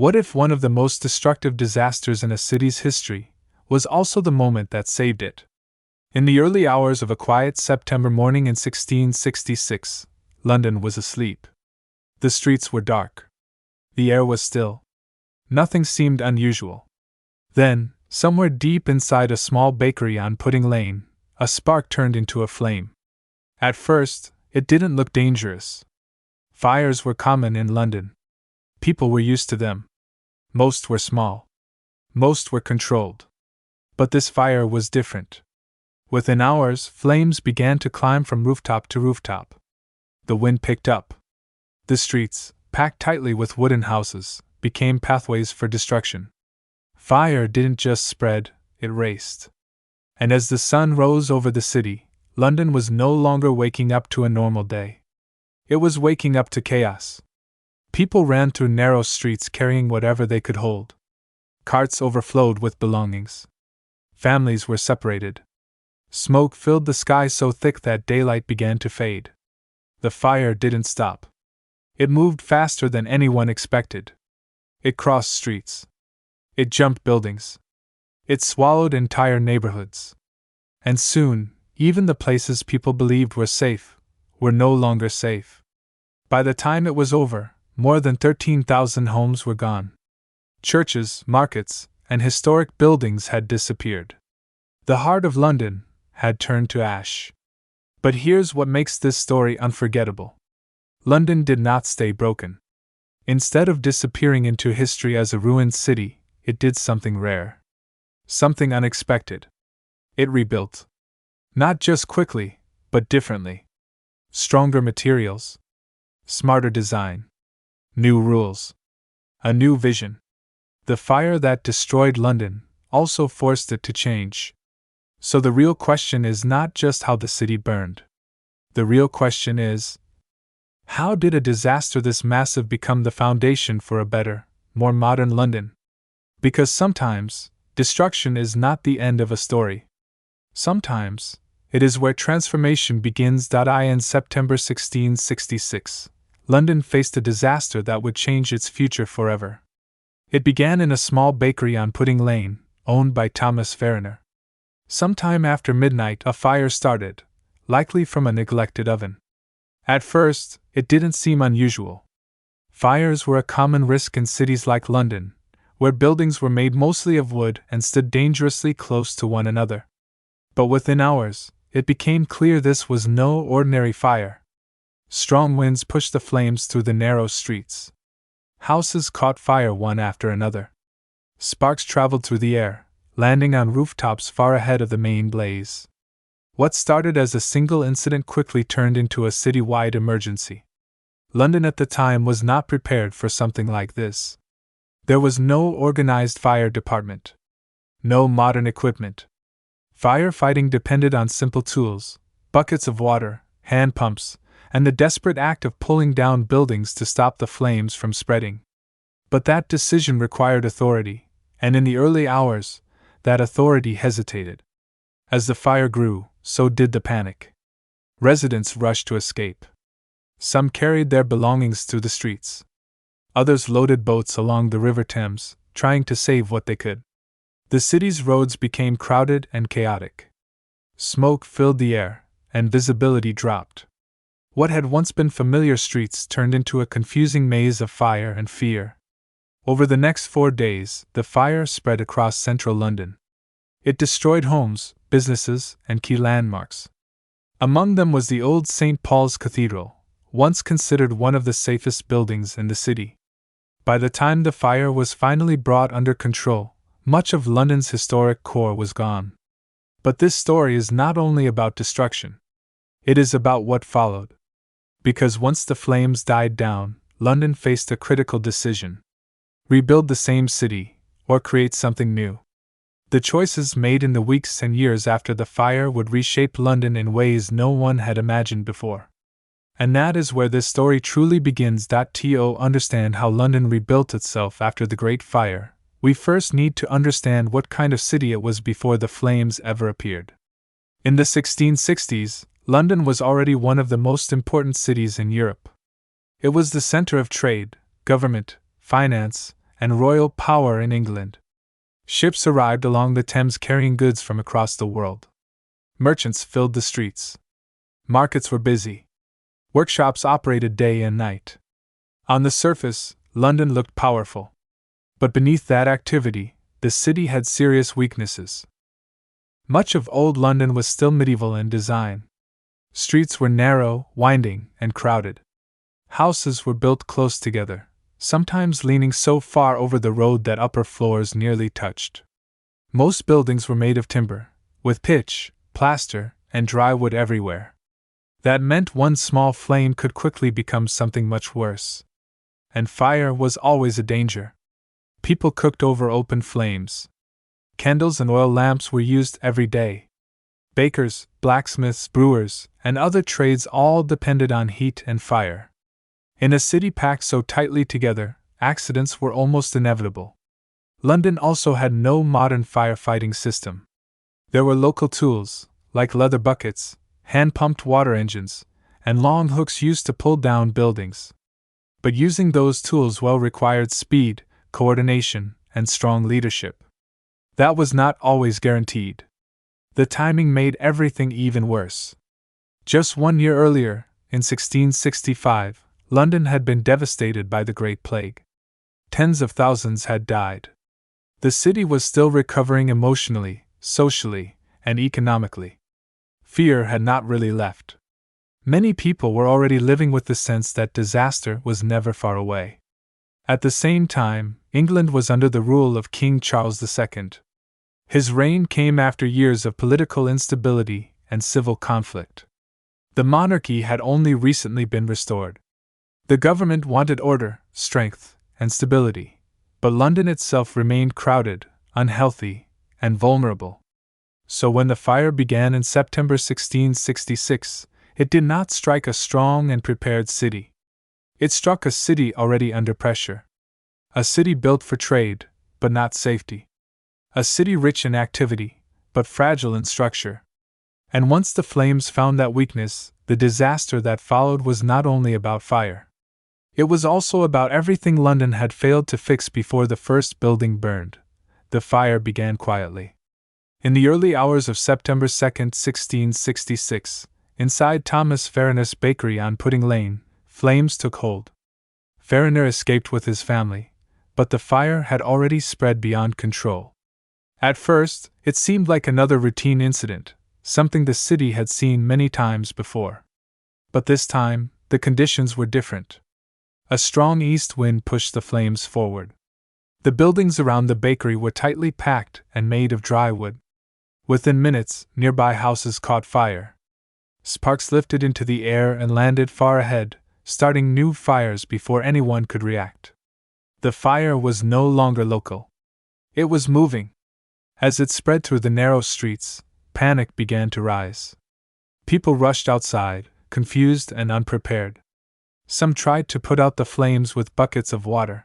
What if one of the most destructive disasters in a city's history was also the moment that saved it? In the early hours of a quiet September morning in 1666, London was asleep. The streets were dark. The air was still. Nothing seemed unusual. Then, somewhere deep inside a small bakery on Pudding Lane, a spark turned into a flame. At first, it didn't look dangerous. Fires were common in London. People were used to them. Most were small. Most were controlled. But this fire was different. Within hours, flames began to climb from rooftop to rooftop. The wind picked up. The streets, packed tightly with wooden houses, became pathways for destruction. Fire didn't just spread, it raced. And as the sun rose over the city, London was no longer waking up to a normal day. It was waking up to chaos. People ran through narrow streets carrying whatever they could hold. Carts overflowed with belongings. Families were separated. Smoke filled the sky so thick that daylight began to fade. The fire didn't stop. It moved faster than anyone expected. It crossed streets. It jumped buildings. It swallowed entire neighborhoods. And soon, even the places people believed were safe were no longer safe. By the time it was over, more than 13,000 homes were gone. Churches, markets, and historic buildings had disappeared. The heart of London had turned to ash. But here's what makes this story unforgettable. London did not stay broken. Instead of disappearing into history as a ruined city, it did something rare. Something unexpected. It rebuilt. Not just quickly, but differently. Stronger materials. Smarter design. New rules. A new vision. The fire that destroyed London also forced it to change. So the real question is not just how the city burned. The real question is, how did a disaster this massive become the foundation for a better, more modern London? Because sometimes, destruction is not the end of a story. Sometimes, it is where transformation begins. In September 1666, London faced a disaster that would change its future forever. It began in a small bakery on Pudding Lane, owned by Thomas Fariner. Sometime after midnight, a fire started, likely from a neglected oven. At first, it didn't seem unusual. Fires were a common risk in cities like London, where buildings were made mostly of wood and stood dangerously close to one another. But within hours, it became clear this was no ordinary fire. Strong winds pushed the flames through the narrow streets. Houses caught fire one after another. Sparks traveled through the air, landing on rooftops far ahead of the main blaze. What started as a single incident quickly turned into a citywide emergency. London at the time was not prepared for something like this. There was no organized fire department. No modern equipment. Firefighting depended on simple tools, buckets of water, hand pumps, and the desperate act of pulling down buildings to stop the flames from spreading. But that decision required authority, and in the early hours, that authority hesitated. As the fire grew, so did the panic. Residents rushed to escape. Some carried their belongings through the streets. Others loaded boats along the River Thames, trying to save what they could. The city's roads became crowded and chaotic. Smoke filled the air, and visibility dropped. What had once been familiar streets turned into a confusing maze of fire and fear. Over the next 4 days, the fire spread across central London. It destroyed homes, businesses, and key landmarks. Among them was the old St. Paul's Cathedral, once considered one of the safest buildings in the city. By the time the fire was finally brought under control, much of London's historic core was gone. But this story is not only about destruction. It is about what followed. Because once the flames died down, London faced a critical decision. Rebuild the same city, or create something new. The choices made in the weeks and years after the fire would reshape London in ways no one had imagined before. And that is where this story truly begins. To understand how London rebuilt itself after the Great Fire, we first need to understand what kind of city it was before the flames ever appeared. In the 1660s, London was already one of the most important cities in Europe. It was the center of trade, government, finance, and royal power in England. Ships arrived along the Thames carrying goods from across the world. Merchants filled the streets. Markets were busy. Workshops operated day and night. On the surface, London looked powerful. But beneath that activity, the city had serious weaknesses. Much of old London was still medieval in design. Streets were narrow, winding, and crowded. Houses were built close together, sometimes leaning so far over the road that upper floors nearly touched. Most buildings were made of timber, with pitch, plaster, and dry wood everywhere. That meant one small flame could quickly become something much worse. And fire was always a danger. People cooked over open flames. Candles and oil lamps were used every day. Bakers, blacksmiths, brewers, and other trades all depended on heat and fire. In a city packed so tightly together, accidents were almost inevitable. London also had no modern firefighting system. There were local tools, like leather buckets, hand-pumped water engines, and long hooks used to pull down buildings. But using those tools well required speed, coordination, and strong leadership. That was not always guaranteed. The timing made everything even worse. Just 1 year earlier, in 1665, London had been devastated by the Great Plague. Tens of thousands had died. The city was still recovering emotionally, socially, and economically. Fear had not really left. Many people were already living with the sense that disaster was never far away. At the same time, England was under the rule of King Charles II. His reign came after years of political instability and civil conflict. The monarchy had only recently been restored. The government wanted order, strength, and stability, but London itself remained crowded, unhealthy, and vulnerable. So when the fire began in September 1666, it did not strike a strong and prepared city. It struck a city already under pressure. A city built for trade, but not safety. A city rich in activity, but fragile in structure. And once the flames found that weakness, the disaster that followed was not only about fire. It was also about everything London had failed to fix before the first building burned. The fire began quietly. In the early hours of September 2, 1666, inside Thomas Farringer's bakery on Pudding Lane, flames took hold. Farringer escaped with his family, but the fire had already spread beyond control. At first, it seemed like another routine incident, something the city had seen many times before. But this time, the conditions were different. A strong east wind pushed the flames forward. The buildings around the bakery were tightly packed and made of dry wood. Within minutes, nearby houses caught fire. Sparks lifted into the air and landed far ahead, starting new fires before anyone could react. The fire was no longer local. It was moving. As it spread through the narrow streets, panic began to rise. People rushed outside, confused and unprepared. Some tried to put out the flames with buckets of water.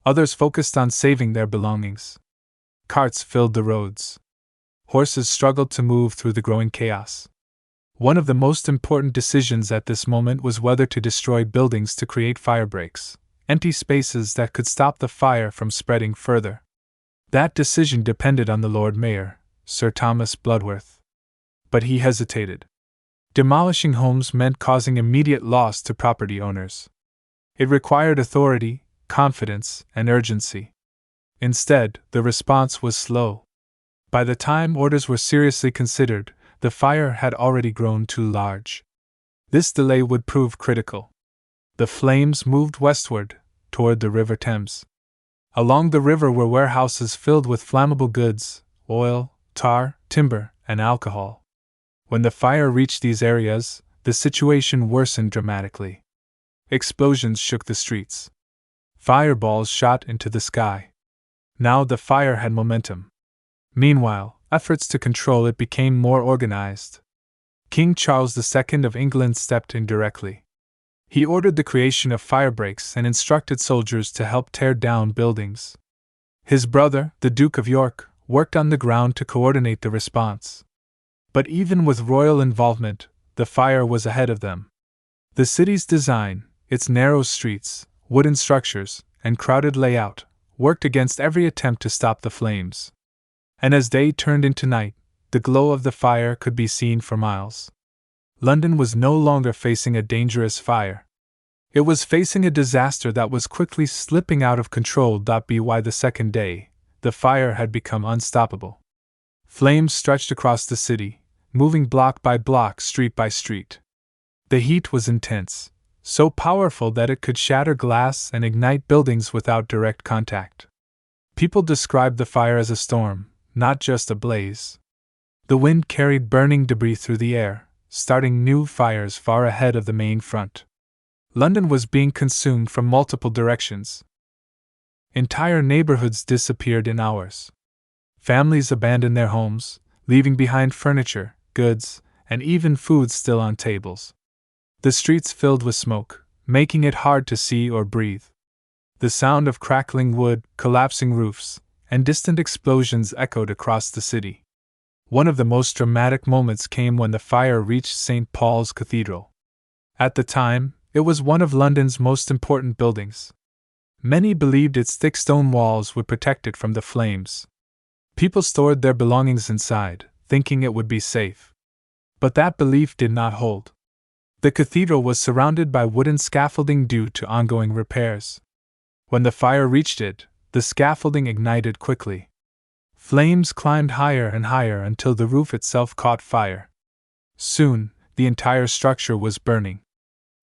Others focused on saving their belongings. Carts filled the roads. Horses struggled to move through the growing chaos. One of the most important decisions at this moment was whether to destroy buildings to create firebreaks, empty spaces that could stop the fire from spreading further. That decision depended on the Lord Mayor, Sir Thomas Bloodworth. But he hesitated. Demolishing homes meant causing immediate loss to property owners. It required authority, confidence, and urgency. Instead, the response was slow. By the time orders were seriously considered, the fire had already grown too large. This delay would prove critical. The flames moved westward, toward the River Thames. Along the river were warehouses filled with flammable goods, oil, tar, timber, and alcohol. When the fire reached these areas, the situation worsened dramatically. Explosions shook the streets. Fireballs shot into the sky. Now the fire had momentum. Meanwhile, efforts to control it became more organized. King Charles II of England stepped in directly. He ordered the creation of firebreaks and instructed soldiers to help tear down buildings. His brother, the Duke of York, worked on the ground to coordinate the response. But even with royal involvement, the fire was ahead of them. The city's design, its narrow streets, wooden structures, and crowded layout, worked against every attempt to stop the flames. And as day turned into night, the glow of the fire could be seen for miles. London was no longer facing a dangerous fire. It was facing a disaster that was quickly slipping out of control. By the second day, the fire had become unstoppable. Flames stretched across the city, moving block by block, street by street. The heat was intense, so powerful that it could shatter glass and ignite buildings without direct contact. People described the fire as a storm, not just a blaze. The wind carried burning debris through the air, starting new fires far ahead of the main front. London was being consumed from multiple directions. Entire neighborhoods disappeared in hours. Families abandoned their homes, leaving behind furniture, goods, and even food still on tables. The streets filled with smoke, making it hard to see or breathe. The sound of crackling wood, collapsing roofs, and distant explosions echoed across the city. One of the most dramatic moments came when the fire reached St. Paul's Cathedral. At the time, it was one of London's most important buildings. Many believed its thick stone walls would protect it from the flames. People stored their belongings inside, thinking it would be safe. But that belief did not hold. The cathedral was surrounded by wooden scaffolding due to ongoing repairs. When the fire reached it, the scaffolding ignited quickly. Flames climbed higher and higher until the roof itself caught fire. Soon, the entire structure was burning.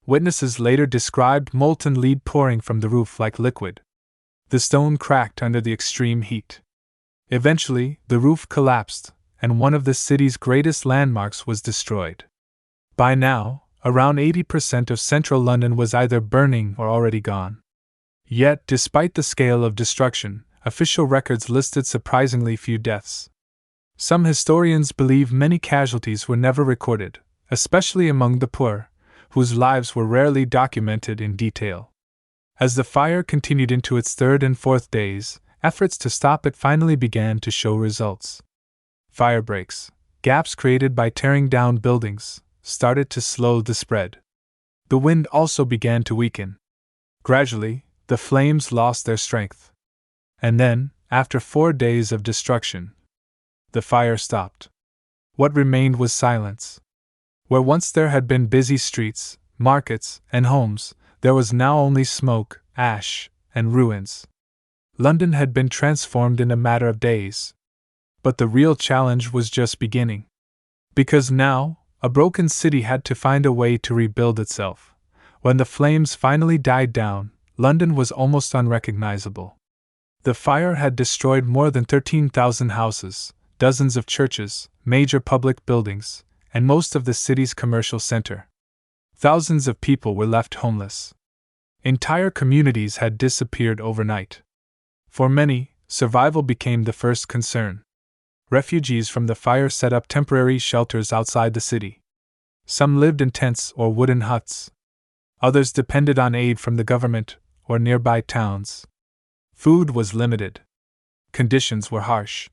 Witnesses later described molten lead pouring from the roof like liquid. The stone cracked under the extreme heat. Eventually, the roof collapsed, and one of the city's greatest landmarks was destroyed. By now, around 80% of central London was either burning or already gone. Yet, despite the scale of destruction, official records listed surprisingly few deaths. Some historians believe many casualties were never recorded, especially among the poor, whose lives were rarely documented in detail. As the fire continued into its third and fourth days, efforts to stop it finally began to show results. Fire breaks, gaps created by tearing down buildings, started to slow the spread. The wind also began to weaken. Gradually, the flames lost their strength. And then, after 4 days of destruction, the fire stopped. What remained was silence. Where once there had been busy streets, markets, and homes, there was now only smoke, ash, and ruins. London had been transformed in a matter of days. But the real challenge was just beginning. Because now, a broken city had to find a way to rebuild itself. When the flames finally died down, London was almost unrecognizable. The fire had destroyed more than 13,000 houses, dozens of churches, major public buildings, and most of the city's commercial center. Thousands of people were left homeless. Entire communities had disappeared overnight. For many, survival became the first concern. Refugees from the fire set up temporary shelters outside the city. Some lived in tents or wooden huts. Others depended on aid from the government or nearby towns. Food was limited. Conditions were harsh.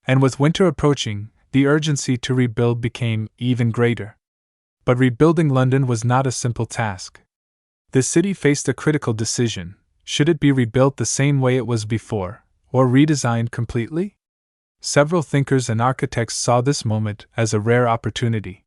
And with winter approaching, the urgency to rebuild became even greater. But rebuilding London was not a simple task. The city faced a critical decision: should it be rebuilt the same way it was before, or redesigned completely? Several thinkers and architects saw this moment as a rare opportunity.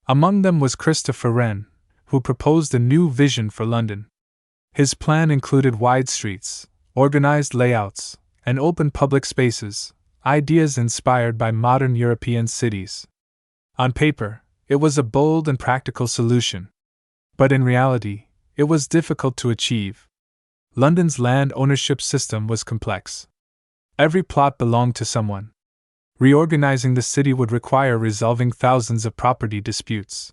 Among them was Christopher Wren, who proposed a new vision for London. His plan included wide streets, organized layouts, and open public spaces, ideas inspired by modern European cities. On paper, it was a bold and practical solution. But in reality, it was difficult to achieve. London's land ownership system was complex. Every plot belonged to someone. Reorganizing the city would require resolving thousands of property disputes.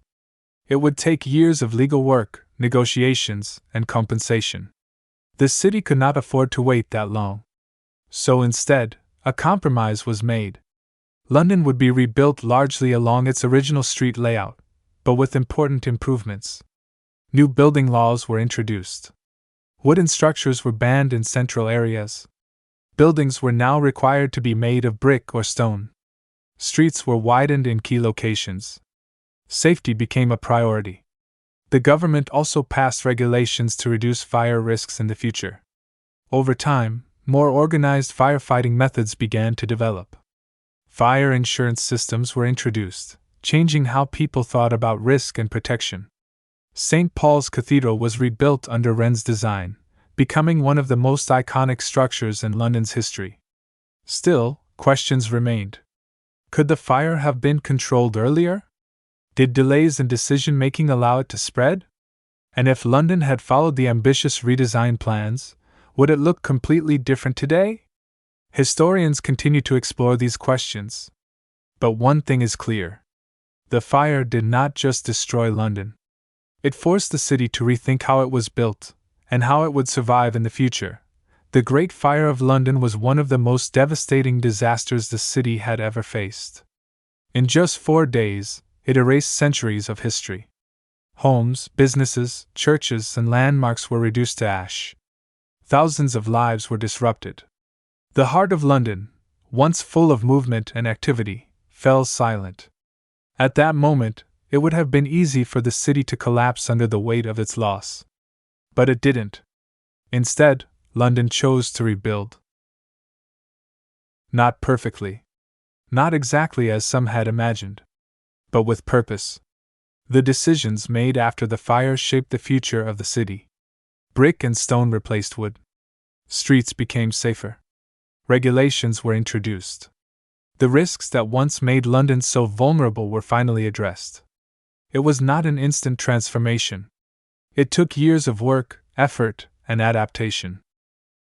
It would take years of legal work, negotiations, and compensation. The city could not afford to wait that long. So instead, a compromise was made. London would be rebuilt largely along its original street layout, but with important improvements. New building laws were introduced. Wooden structures were banned in central areas. Buildings were now required to be made of brick or stone. Streets were widened in key locations. Safety became a priority. The government also passed regulations to reduce fire risks in the future. Over time, more organized firefighting methods began to develop. Fire insurance systems were introduced, changing how people thought about risk and protection. St. Paul's Cathedral was rebuilt under Wren's design, becoming one of the most iconic structures in London's history. Still, questions remained. Could the fire have been controlled earlier? Did delays in decision-making allow it to spread? And if London had followed the ambitious redesign plans, would it look completely different today? Historians continue to explore these questions. But one thing is clear. The fire did not just destroy London. It forced the city to rethink how it was built, and how it would survive in the future. The Great Fire of London was one of the most devastating disasters the city had ever faced. In just 4 days, it erased centuries of history. Homes, businesses, churches, and landmarks were reduced to ash. Thousands of lives were disrupted. The heart of London, once full of movement and activity, fell silent. At that moment, it would have been easy for the city to collapse under the weight of its loss. But it didn't. Instead, London chose to rebuild. Not perfectly. Not exactly as some had imagined. But with purpose. The decisions made after the fire shaped the future of the city. Brick and stone replaced wood. Streets became safer. Regulations were introduced. The risks that once made London so vulnerable were finally addressed. It was not an instant transformation. It took years of work, effort, and adaptation.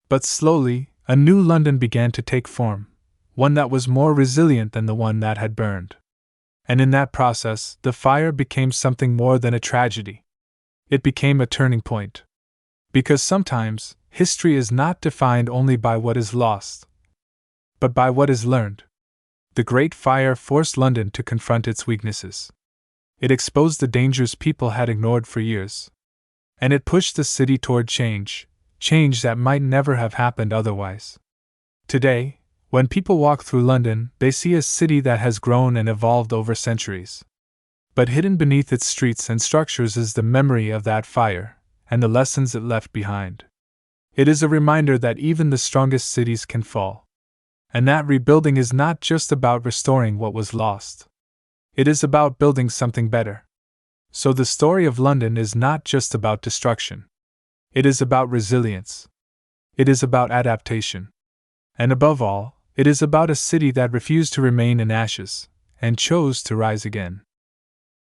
But slowly, a new London began to take form, one that was more resilient than the one that had burned. And in that process, the fire became something more than a tragedy. It became a turning point. Because sometimes, history is not defined only by what is lost, but by what is learned. The Great Fire forced London to confront its weaknesses. It exposed the dangers people had ignored for years. And it pushed the city toward change that might never have happened otherwise. Today, when people walk through London, they see a city that has grown and evolved over centuries. But hidden beneath its streets and structures is the memory of that fire, and the lessons it left behind. It is a reminder that even the strongest cities can fall. And that rebuilding is not just about restoring what was lost. It is about building something better. So the story of London is not just about destruction. It is about resilience. It is about adaptation. And above all, it is about a city that refused to remain in ashes, and chose to rise again.